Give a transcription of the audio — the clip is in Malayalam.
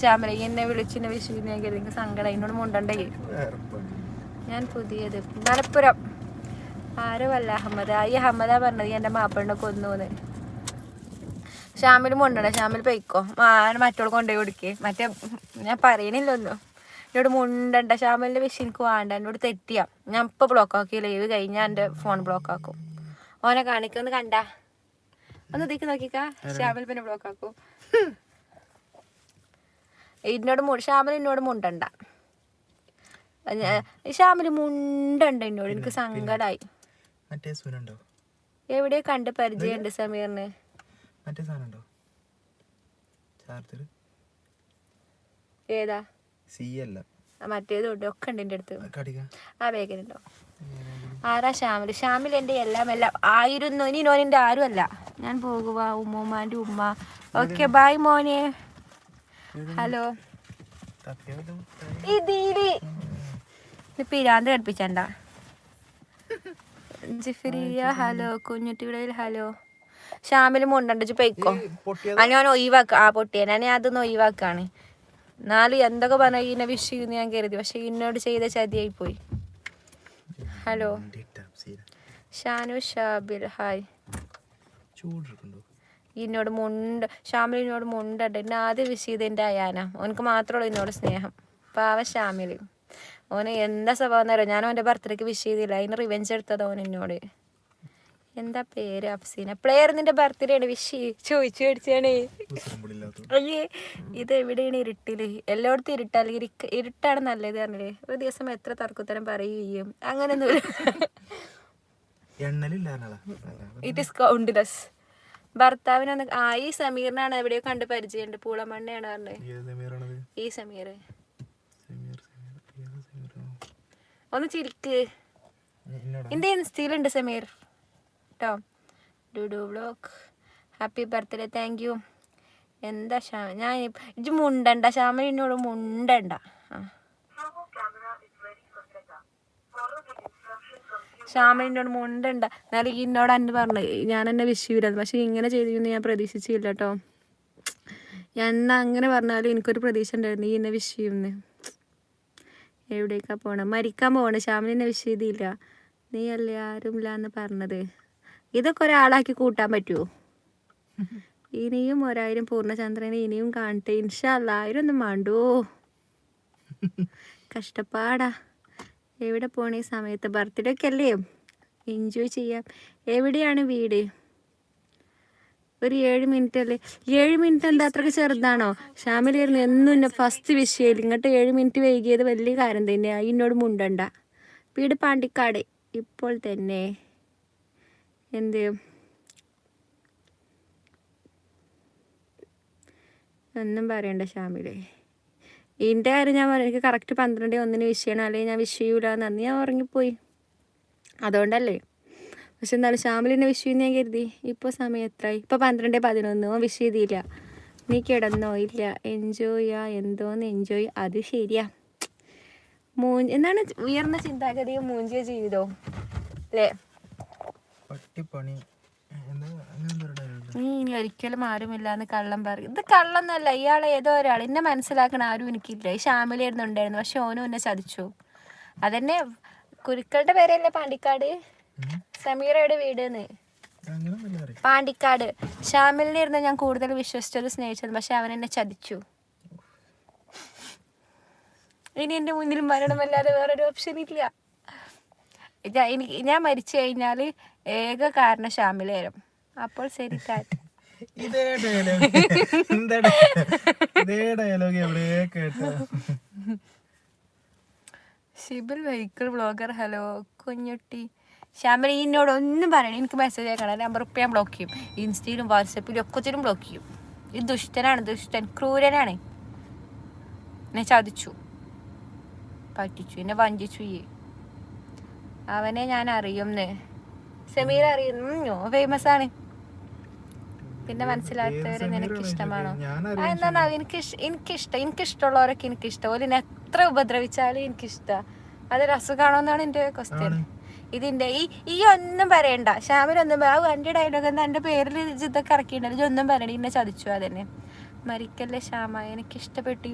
ശ്യാമല എന്നെ വിളിച്ചിനെ വിഷുവിനെ എനിക്ക് സങ്കടം എന്നോട് മുണ്ടണ്ടേ. ഞാൻ പുതിയത് മലപ്പുറം ആരുമല്ല അഹമ്മദ. ഈ അഹമ്മദാ പറഞ്ഞത് എൻ്റെ മാപ്പിളിനെ കൊന്നൂന്ന്. ഷാമിൽ മുണ്ടണ്ട, ഷാമിൽ പൊയ്ക്കോ, മറ്റോട് കൊണ്ടുപോയി കൊടുക്കേ. മറ്റേ ഞാൻ പറയണില്ലൊന്നും. എന്നോട് മുണ്ടണ്ട, ഷാമിലിൻ്റെ വിഷയം എനിക്ക് വേണ്ട. എന്നോട് തെറ്റിയാ ഞാൻ ഇപ്പോൾ ബ്ലോക്ക് ആക്കി. ലൈവ് കഴിഞ്ഞാൽ എൻ്റെ ഫോൺ ബ്ലോക്ക് ആക്കും. ഓനെ കാണിക്കൊന്ന് കണ്ട ഒന്ന് ഇതിക്ക് നോക്കിക്കാ. ഷാമിൽ പിന്നെ ബ്ലോക്ക് ആക്കും. ഷാമിൽ എന്നോട് മുണ്ടണ്ട. ഷാമിൽ മുണ്ടണ്ട എന്നോട്. എനിക്ക് സങ്കടമായി. എവിടെയോ കണ്ട് പരിചയമുണ്ട് സമീറിന്. ഏതാ മറ്റേത് ഒക്കെ ഉണ്ട് എൻ്റെ അടുത്ത്. ആ വേഗനുണ്ടോ? ആരാ ഷാമിൽ? ഷാമിൽ എൻ്റെ എല്ലാം ആയിരുന്നു. ഇനി നോനിൻ്റെ ആരും അല്ല. ഞാൻ പോകുക ഉമ്മമാൻ്റെ ഉമ്മ. ഓക്കെ ബൈ മോനെ. ഹലോ ഇതില് പിരാന്ത് കടുപ്പിച്ചണ്ട. ജിഫിറിയ ഹലോ. കുഞ്ഞുട്ടിയുടെ ഹലോ. ഷാമിൽ മുണ്ടണ്ട് പൊയ്ക്കോ. ഞാൻ ഒഴിവാക്ക. ആ പൊട്ടിയ ഞാൻ അതൊന്ന് ഒഴിവാക്കാണ്. എന്നാലും എന്തൊക്കെ പറഞ്ഞ ഇന്നെ വിഷ് ചെയ്യുന്നു ഞാൻ കരുതി. പക്ഷെ ഇന്നോട് ചെയ്ത ചതിയായി പോയി. Hello Shanu Shabil hi. എന്നോട് ഷാമിലിനോട് മുണ്ടണ്ട്. എന്നെ ആദ്യം വിഷ് ചെയ്ത് എൻ്റെ അയാന. ഓനക്ക് മാത്രമുള്ളൂ എന്നോട് സ്നേഹം. പാവ ഷാമിൽ. ഓന് എന്താ സ്വഭാവം എന്നറിയോ? ഞാൻ അവൻ്റെ ബർത്ത്ഡേക്ക് വിഷ് ചെയ്തില്ല. അതിന് റിവെഞ്ച് എടുത്തത് ഓൻ എന്നോട്. എന്താ പേര്? അഫ്സീന. പ്ലെയർ നിന്റെ ബർത്ത്ഡേ ആണ് വിഷ് ചോദിച്ചു മേടിച്ചാണ്. അയ്യേ ഇത് എവിടെയാണ്? ഇരുട്ടില്. എല്ലായിടത്തും ഇരുട്ടല്ല. ഇരുട്ടാണ് നല്ലത് പറഞ്ഞില്ലേ. ഒരു ദിവസം എത്ര തർക്കുത്തരം പറയുകയും അങ്ങനെയൊന്നും. It is countless. ഭർത്താവിനൊന്ന് ഈ സമീറിനാണ് എവിടെയോ കണ്ട് പരിചയമുണ്ട്. പൂളമണ്ണയാണ് പറഞ്ഞത്. ഈ സമീർ ഒന്ന് ചിരിക്ക്. എന്റെ ഇൻസ്റ്റയിലുണ്ട് സമീർ കേട്ടോ. Dudu vlog happy birthday. Thank you. എന്താ ഞാൻ ഇജ്ജ് മുണ്ടണ്ട. ഷാമിലിനോട് മുണ്ടണ്ട. ഷാമിലിനോട് മുണ്ടണ്ട. എന്നാലും എന്നോട് അന്ന് പറഞ്ഞു ഞാൻ എന്നെ വിഷയമില്ലായിരുന്നു. പക്ഷെ ഇങ്ങനെ ചെയ്തിരുന്നു ഞാൻ പ്രതീക്ഷിച്ചില്ല കേട്ടോ. ഞാൻ എന്നാ അങ്ങനെ പറഞ്ഞാലും എനിക്കൊരു പ്രതീക്ഷ ഉണ്ടായിരുന്നു ഈ എന്നെ വിഷയമെന്ന്. എവിടേക്കാ പോണം? മരിക്കാൻ പോകണം. ഷാമിലിനെ വിഷ് ചെയ്തില്ല. നീ അല്ലേ ആരുമില്ല എന്ന് പറഞ്ഞത്. ഇതൊക്കെ ഒരാളാക്കി കൂട്ടാൻ പറ്റുമോ? ഇനിയും 1000 പൂർണ്ണചന്ദ്രനെ ഇനിയും കാണട്ടെ ഇൻഷാ അല്ലാ. 1000 ഒന്നും വേണ്ടോ? കഷ്ടപ്പാടാ. എവിടെ പോണ ഈ സമയത്ത്? ബർത്ത്ഡേ ഒക്കെ അല്ലേ, എൻജോയ് ചെയ്യാം. എവിടെയാണ് വീട്? ഒരു 7 മിനിറ്റ് അല്ലേ? 7 മിനിറ്റ് എന്താ അത്രയ്ക്ക് ചെറുതാണോ? ഷാമിലായിരുന്നു എന്നും എന്നെ ഫസ്റ്റ് വിഷയം. ഇങ്ങോട്ട് 7 മിനിറ്റ് വൈകിയത് വലിയ കാര്യം തന്നെയാണ്. എന്നോട് മുണ്ടണ്ട. വീട് പാണ്ടിക്കാട്. ഇപ്പോൾ തന്നെ എന്ത് ഒന്നും പറയണ്ട ഷാമിലെ. എൻ്റെ കാര്യം ഞാൻ പറയാം. എനിക്ക് കറക്റ്റ് 12:01 വിഷയമാണ്. അല്ലെങ്കിൽ ഞാൻ വിഷ് ചെയ്യൂല എന്ന് ഞാൻ ഉറങ്ങിപ്പോയി. അതുകൊണ്ടല്ലേ. പക്ഷെ എന്തായാലും ഷാമിലിനെ വിഷ് ചെയ്യുന്ന ഞാൻ കരുതി. ഇപ്പോൾ സമയം എത്രയായി? ഇപ്പോൾ 12:11. ഓൻ വിഷ് ചെയ്തില്ല. നീ കിടന്നോ? ഇല്ല. എൻജോയ് എന്തോന്ന് എൻജോയ്. അത് ശരിയാ. എന്താണ് ഉയർന്ന ചിന്താഗതിയും മൂഞ്ചിയ ജീവിതോ അല്ലേ? നീ ഇനി ഒരിക്കലും ആരുമില്ലാന്ന് കള്ളം പറയും. ഇത് കള്ളന്നല്ല. ഇയാളെ ഏതോ ഒരാൾ എന്നെ മനസ്സിലാക്കണ ആരും എനിക്കില്ല. ഈ ഷാമിലായിരുന്നു ഉണ്ടായിരുന്നു. പക്ഷെ ഓനും എന്നെ ചതിച്ചു. അതെന്നെ കുരുക്കളുടെ പേരല്ലേ പാണ്ടിക്കാട്. സമീറയുടെ വീട് പാണ്ടിക്കാട്. ഷാമിലിനായിരുന്നു ഞാൻ കൂടുതൽ വിശ്വസിച്ചത് സ്നേഹിച്ചത്. പക്ഷെ അവൻ എന്നെ ചതിച്ചു. ഇനി എൻ്റെ മുന്നിൽ മരണമല്ലാതെ വേറൊരു ഓപ്ഷൻ ഇല്ല. ഞാൻ മരിച്ചു കഴിഞ്ഞാൽ ഏക കാരണം ഷാമിലായിരുന്നു. അപ്പോൾ ശരി Tata. Shibil vehicle vlogger hello. Kunjutty Shamil എന്നോട് ഒന്നും പറയണം. എനിക്ക് മെസ്സേജ് അയക്കണം. നമ്പർ ഇപ്പം ഞാൻ ബ്ലോക്ക് ചെയ്യും. ഇൻസ്റ്റയിലും വാട്സപ്പിലും ഒക്കത്തിലും ബ്ലോക്ക് ചെയ്യും. ഇത് ദുഷ്ടനാണ്, ദുഷ്ടൻ, ക്രൂരനാണ്. എന്നെ ചതിച്ചു, പറ്റിച്ചു, എന്നെ വഞ്ചിച്ചു. അവനെ ഞാൻ അറിയുന്നേ. സമീർ അറിയുന്നു, ഫേമസ് ആണ്. പിന്നെ മനസ്സിലാത്തവരെ നിനക്ക് ഇഷ്ടമാണോ? എന്താ എനിക്കിഷ്ടമുള്ളവരൊക്കെ എനിക്കിഷ്ടം. ഓല് എത്ര ഉപദ്രവിച്ചാലും എനിക്കിഷ്ടം. അതൊരു അസുഖമാണോ എന്നാണ് എൻ്റെ ക്വസ്റ്റ്യൻ. ഇതിൻ്റെ ഈ ഒന്നും പറയണ്ട. ഷാമിലൊന്നും എൻ്റെ ഡയലോഗ് എന്താ എൻ്റെ പേരിൽ ഇതൊക്കെ ഇറക്കിയിട്ടുണ്ടല്ലോ. ഇതൊന്നും പറയണ്ട. ഇന്നെ ചതിച്ചു. അതന്നെ മരിക്കല്ലേ ശ്യാമ, എനിക്കിഷ്ടപ്പെട്ടു.